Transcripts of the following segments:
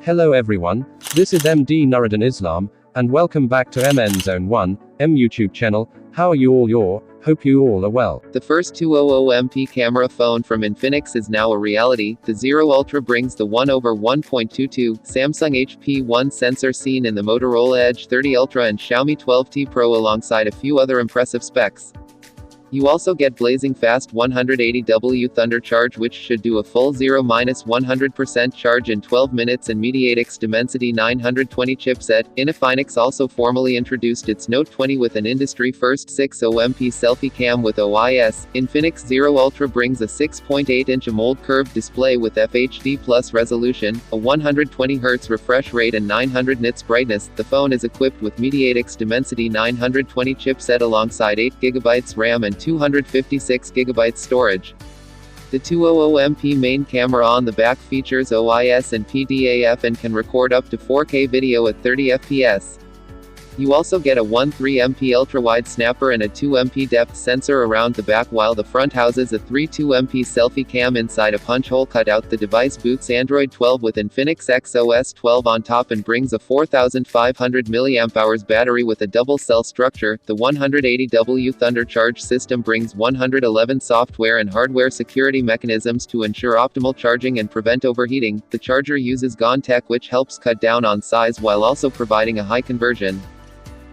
Hello everyone, this is MD Nuruddin Islam, and welcome back to MN Zone 1, YouTube channel. How are you all? Hope you all are well. The first 200MP camera phone from Infinix is now a reality. The Zero Ultra brings the 1/1.22 Samsung HP1 sensor seen in the Motorola Edge 30 Ultra and Xiaomi 12T Pro alongside a few other impressive specs. You also get blazing fast 180W Thunder charge, which should do a full 0-100% charge in 12 minutes, and MediaTek's Dimensity 920 chipset. Infinix also formally introduced its Note 20 with an industry-first 600MP selfie cam with OIS. Infinix Zero Ultra brings a 6.8-inch AMOLED curved display with FHD Plus resolution, a 120Hz refresh rate and 900 nits brightness. The phone is equipped with MediaTek's Dimensity 920 chipset alongside 8GB RAM and 256GB storage. The 200MP main camera on the back features OIS and PDAF and can record up to 4K video at 30fps. You also get a 13MP ultra-wide snapper and a 2MP depth sensor around the back, while the front houses a 32MP selfie cam inside a punch hole cutout. The device boots Android 12 with Infinix XOS 12 on top and brings a 4500 mAh battery with a double cell structure. The 180W Thunder charge system brings 111 software and hardware security mechanisms to ensure optimal charging and prevent overheating. The charger uses GaN tech, which helps cut down on size while also providing a high conversion.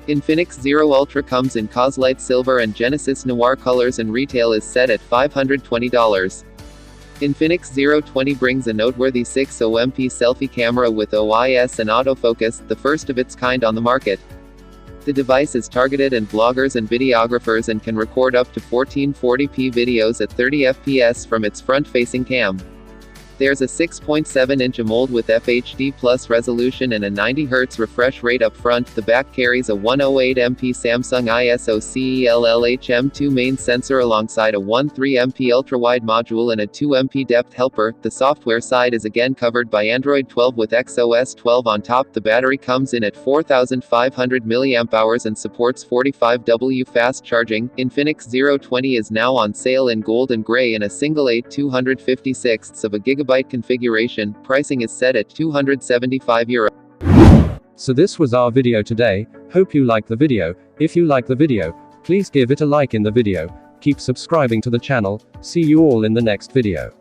Infinix Zero Ultra comes in Coslight Silver and Genesis Noir colors, and retail is set at $520. Infinix Zero 20 brings a noteworthy 600MP selfie camera with OIS and autofocus, the first of its kind on the market. The device is targeted at vloggers and videographers and can record up to 1440p videos at 30fps from its front-facing cam. There's a 6.7-inch AMOLED with FHD Plus resolution and a 90Hz refresh rate up front. The back carries a 108MP Samsung ISO CELLHM2 main sensor alongside a 13MP ultra-wide module and a 2MP depth helper. The software side is again covered by Android 12 with XOS 12 on top. The battery comes in at 4500 mAh and supports 45W fast charging. Infinix Zero 20 is now on sale in gold and gray in a single 256ths of a gigabyte configuration. Pricing is set at €275. So this was our video today. Hope you like the video. If you like the video, please give it a like in the video. Keep subscribing to the channel. See you all in the next video.